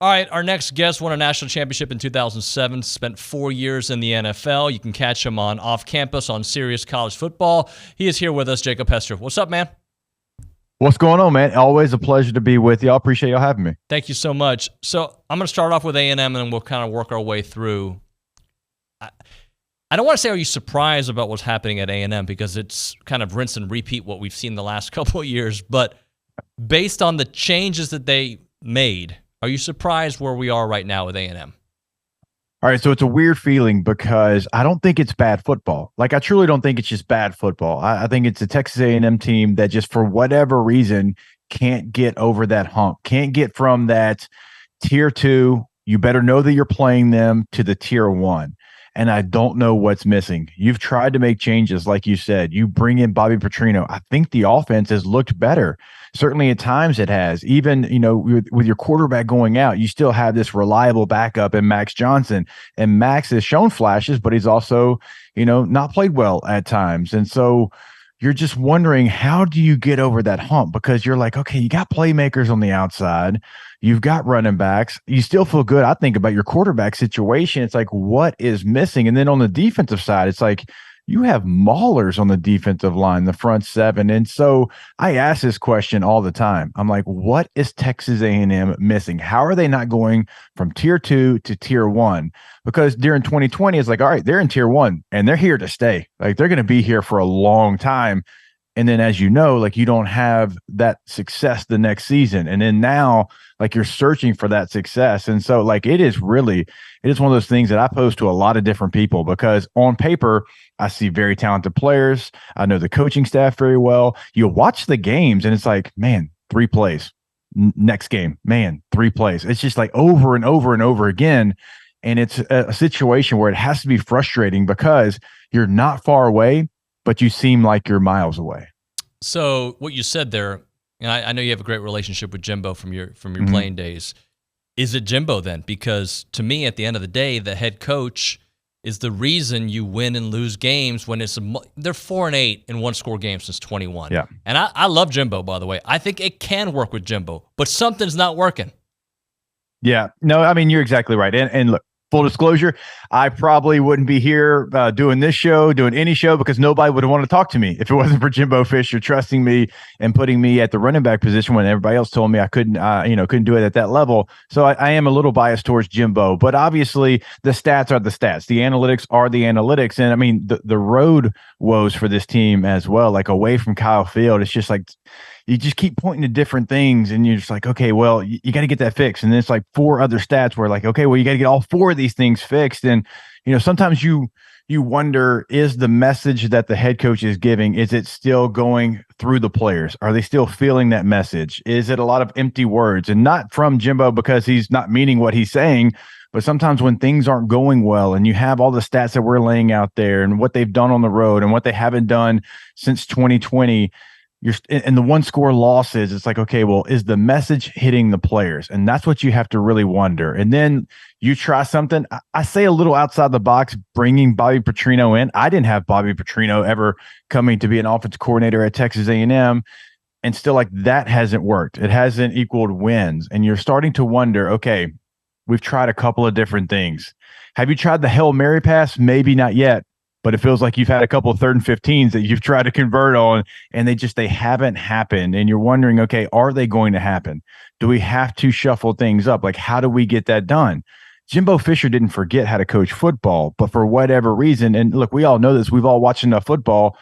All right, our next guest won a national championship in 2007, spent 4 years in the NFL. You can catch him on Off Campus on Sirius College Football. He is here with us, Jacob Hester. What's up, man? What's going on, man? Always a pleasure to be with you. I appreciate y'all having me. Thank you so much. So I'm going to start off with A&M, and then we'll kind of work our way through. I don't want to say are you surprised about what's happening at A&M, because it's kind of rinse and repeat what we've seen the last couple of years, but based on the changes that they made, are you surprised where we are right now with A&M? All right, so it's a weird feeling because I don't think it's bad football. Like, I truly don't think it's just bad football. I think it's a Texas A&M team that just for whatever reason can't get over that hump, can't get from that tier 2, you better know that you're playing them, to the tier 1. And I don't know what's missing. You've tried to make changes, like you said. You bring in Bobby Petrino. I think the offense has looked better. Certainly at times it has. Even, with your quarterback going out, you still have this reliable backup in Max Johnson. And Max has shown flashes, but he's also, not played well at times. And so you're just wondering, how do you get over that hump? Because you're like, okay, you got playmakers on the outside. You've got running backs. You still feel good, I think, about your quarterback situation. It's like, what is missing? And then on the defensive side, it's like you have maulers on the defensive line, the front seven. And so I ask this question all the time. I'm like, what is Texas A&M missing? How are they not going from tier 2 to tier 1? Because during 2020, it's like, all right, they're in tier 1 and they're here to stay. Like, they're going to be here for a long time. And then, as you know, like, you don't have that success the next season. And then now, like, you're searching for that success. And so, like, it is one of those things that I pose to a lot of different people, because on paper, I see very talented players. I know the coaching staff very well. You watch the games and it's like, man, 3 plays. Next game, man, 3 plays. It's just like over and over and over again. And it's a situation where it has to be frustrating because you're not far away, but you seem like you're miles away. So what you said there, and I know you have a great relationship with Jimbo from your playing days. Is it Jimbo then? Because to me, at the end of the day, the head coach is the reason you win and lose games when they're 4-8 in one-score games since 21. Yeah. And I love Jimbo, by the way. I think it can work with Jimbo, but something's not working. Yeah. No, I mean, you're exactly right. And look, full disclosure, I probably wouldn't be here doing this show, doing any show, because nobody would want to talk to me if it wasn't for Jimbo Fisher trusting me and putting me at the running back position when everybody else told me I couldn't do it at that level. So I am a little biased towards Jimbo, but obviously the stats are the stats. The analytics are the analytics. And I mean, the road woes for this team as well, like away from Kyle Field, it's just like, you just keep pointing to different things and you're just like, okay, well, you got to get that fixed. And then it's like 4 other stats where like, okay, well, you got to get all 4 of these things fixed. And, sometimes you wonder, is the message that the head coach is giving, is it still going through the players? Are they still feeling that message? Is it a lot of empty words? And not from Jimbo because he's not meaning what he's saying, but sometimes when things aren't going well and you have all the stats that we're laying out there and what they've done on the road and what they haven't done since 2020, you're in the 1-score losses. It's like, okay, well, is the message hitting the players? And that's what you have to really wonder. And then you try something. I say a little outside the box, bringing Bobby Petrino in. I didn't have Bobby Petrino ever coming to be an offensive coordinator at Texas A&M. And still, like, that hasn't worked. It hasn't equaled wins. And you're starting to wonder, okay, we've tried a couple of different things. Have you tried the Hail Mary pass? Maybe not yet. But it feels like you've had a couple of 3rd and 15s that you've tried to convert on, and they haven't happened. And you're wondering, okay, are they going to happen? Do we have to shuffle things up? Like, how do we get that done? Jimbo Fisher didn't forget how to coach football, but for whatever reason, and look, we all know this, we've all watched enough football.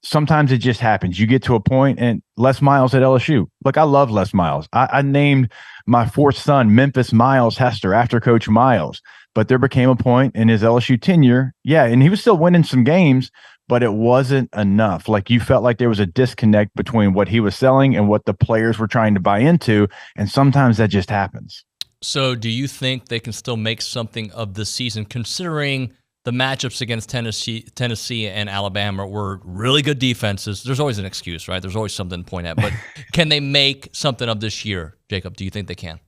Sometimes it just happens. You get to a point, and Les Miles at LSU. Look, I love Les Miles. I named my 4th son Memphis Miles Hester after Coach Miles. But there became a point in his LSU tenure, and he was still winning some games, but it wasn't enough. Like, you felt like there was a disconnect between what he was selling and what the players were trying to buy into, and sometimes that just happens. So do you think they can still make something of this season, considering the matchups against Tennessee and Alabama were really good defenses? There's always an excuse, right? There's always something to point at. But can they make something of this year, Jacob? Do you think they can?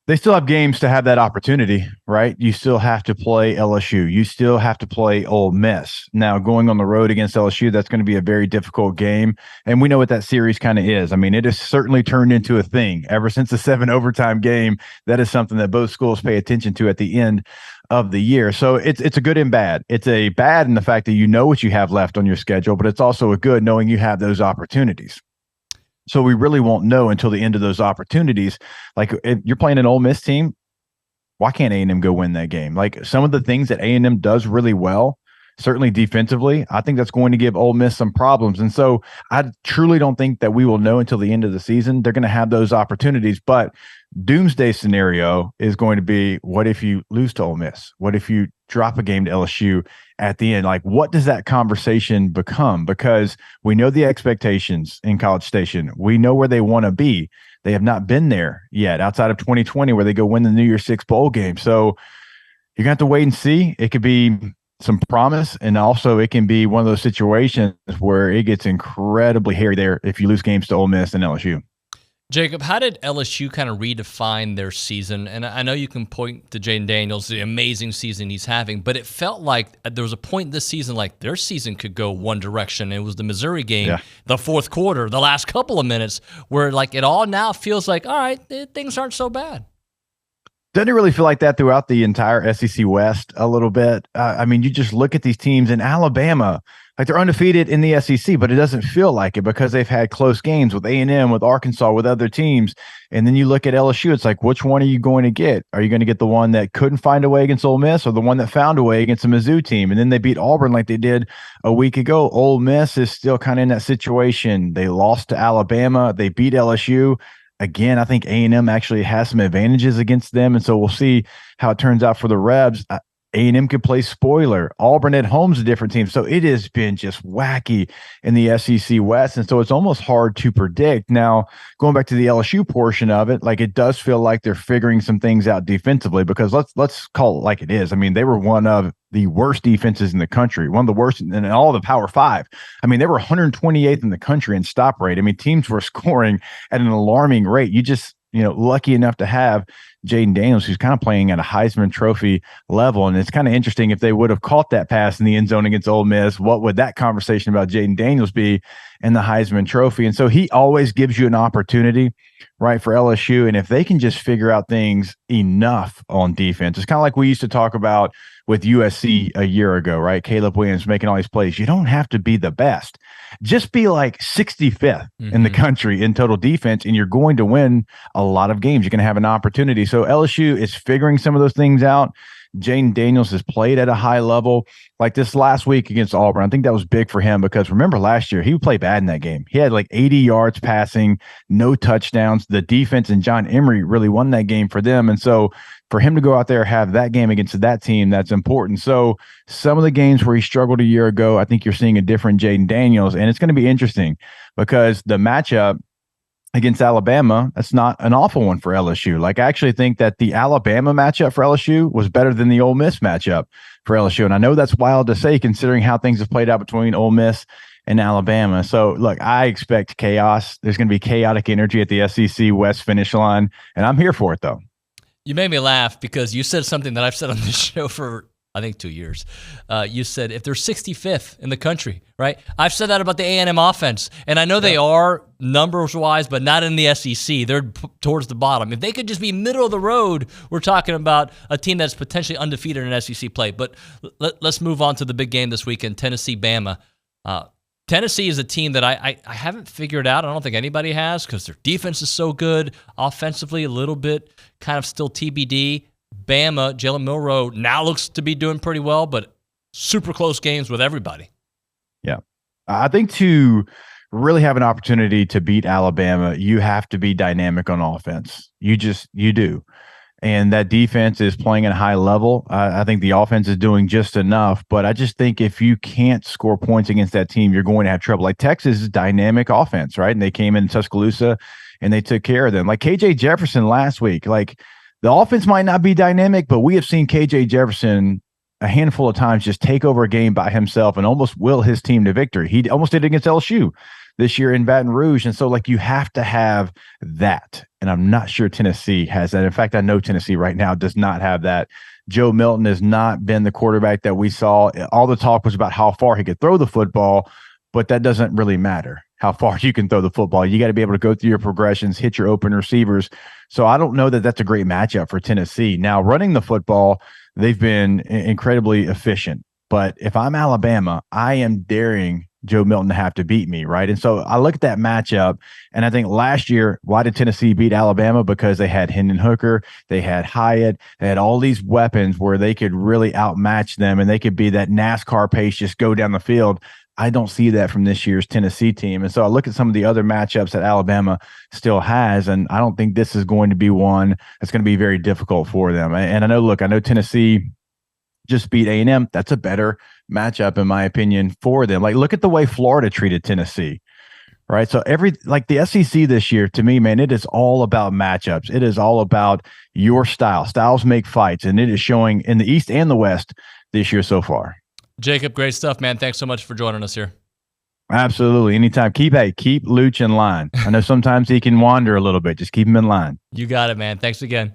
They still have games to have that opportunity, right? You still have to play LSU. You still have to play Ole Miss. Now, going on the road against LSU, that's going to be a very difficult game. And we know what that series kind of is. I mean, it has certainly turned into a thing. Ever since the 7 overtime game, that is something that both schools pay attention to at the end of the year. So it's a good and bad. It's a bad in the fact that you know what you have left on your schedule, but it's also a good knowing you have those opportunities. So we really won't know until the end of those opportunities. Like if you're playing an Ole Miss team, why can't A&M go win that game? Like some of the things that A&M does really well, certainly defensively, I think that's going to give Ole Miss some problems. And so I truly don't think that we will know until the end of the season. They're going to have those opportunities, but doomsday scenario is going to be, what if you lose to Ole Miss? What if you drop a game to LSU at the end? Like, what does that conversation become? Because we know the expectations in College Station. We know where they want to be. They have not been there yet outside of 2020 where they go win the New Year's Six bowl game. So you're going to have to wait and see. It could be some promise, and also it can be one of those situations where it gets incredibly hairy there if you lose games to Ole Miss and LSU. Jacob, how did LSU kind of redefine their season? And I know you can point to Jaden Daniels, the amazing season he's having, but it felt like there was a point this season like their season could go one direction. It was the Missouri game, the fourth quarter, the last couple of minutes, where like it all now feels like, all right, things aren't so bad. Doesn't it really feel like that throughout the entire SEC West a little bit? I mean, you just look at these teams in Alabama, like they're undefeated in the SEC, but it doesn't feel like it because they've had close games with A&M, with Arkansas, with other teams. And then you look at LSU, it's like, which one are you going to get? Are you going to get the one that couldn't find a way against Ole Miss or the one that found a way against a Mizzou team? And then they beat Auburn like they did a week ago. Ole Miss is still kind of in that situation. They lost to Alabama. They beat LSU. Again, I think A&M actually has some advantages against them, and so we'll see how it turns out for the Rebs. A&M could play spoiler. Auburn at home's a different team. So it has been just wacky in the SEC West, and so it's almost hard to predict. Now, going back to the LSU portion of it, like it does feel like they're figuring some things out defensively because let's call it like it is. I mean, they were one of the worst defenses in the country, one of the worst in all the Power Five. I mean, they were 128th in the country in stop rate. I mean, teams were scoring at an alarming rate. You just, lucky enough to have Jaden Daniels, who's kind of playing at a Heisman Trophy level. And it's kind of interesting if they would have caught that pass in the end zone against Ole Miss, what would that conversation about Jaden Daniels be in the Heisman Trophy? And so he always gives you an opportunity, right, for LSU. And if they can just figure out things enough on defense, it's kind of like we used to talk about with USC a year ago, right? Caleb Williams making all these plays. You don't have to be the best. Just be like 65th in the country in total defense, and you're going to win a lot of games. You're going to have an opportunity. So LSU is figuring some of those things out. Jaden Daniels has played at a high level. Like this last week against Auburn, I think that was big for him because remember last year, he would play bad in that game. He had like 80 yards passing, no touchdowns. The defense and John Emery really won that game for them. And so for him to go out there, have that game against that team, that's important. So some of the games where he struggled a year ago, I think you're seeing a different Jaden Daniels. And it's going to be interesting because the matchup against Alabama, that's not an awful one for LSU. Like I actually think that the Alabama matchup for LSU was better than the Ole Miss matchup for LSU. And I know that's wild to say considering how things have played out between Ole Miss and Alabama. So look, I expect chaos. There's going to be chaotic energy at the SEC West finish line. And I'm here for it though. You made me laugh because you said something that I've said on this show for, I think, 2 years. You said if they're 65th in the country, right? I've said that about the A&M offense, and I know they are numbers-wise, but not in the SEC. They're towards the bottom. If they could just be middle of the road, we're talking about a team that's potentially undefeated in SEC play. But let's move on to the big game this weekend, Tennessee-Bama. Tennessee is a team that I haven't figured out. I don't think anybody has because their defense is so good. Offensively, a little bit kind of still TBD. Bama, Jalen Milroe now looks to be doing pretty well, but super close games with everybody. Yeah. I think to really have an opportunity to beat Alabama, you have to be dynamic on offense. You do. And that defense is playing at a high level. I think the offense is doing just enough, but I just think if you can't score points against that team, you're going to have trouble. Like Texas is dynamic offense, right? And they came in Tuscaloosa and they took care of them. Like KJ Jefferson last week, like the offense might not be dynamic, but we have seen KJ Jefferson a handful of times just take over a game by himself and almost will his team to victory. He almost did it against LSU this year in Baton Rouge. And so like you have to have that. and I'm not sure Tennessee has that. In fact, I know Tennessee right now does not have that. Joe Milton has not been the quarterback that we saw. All the talk was about how far he could throw the football, but that doesn't really matter how far you can throw the football. You got to be able to go through your progressions, hit your open receivers. So I don't know that that's a great matchup for Tennessee. Now, running the football, they've been incredibly efficient. But if I'm Alabama, I am daring Joe Milton to have to beat me, right? And so I look at that matchup, and I think last year, why did Tennessee beat Alabama? Because they had Hendon Hooker, they had Hyatt, they had all these weapons where they could really outmatch them, and they could be that NASCAR pace, just go down the field. I don't see that from this year's Tennessee team. And so I look at some of the other matchups that Alabama still has, and I don't think this is going to be one that's going to be very difficult for them. And I know Tennessee just beat A&M. That's a better matchup, in my opinion, for them. Like, look at the way Florida treated Tennessee, right? So the SEC this year, to me, man, it is all about matchups. It is all about your style. Styles make fights, and it is showing in the East and the West this year so far. Jacob, great stuff, man. Thanks so much for joining us here. Absolutely. Anytime. Keep Luch in line. I know sometimes he can wander a little bit. Just keep him in line. You got it, man. Thanks again.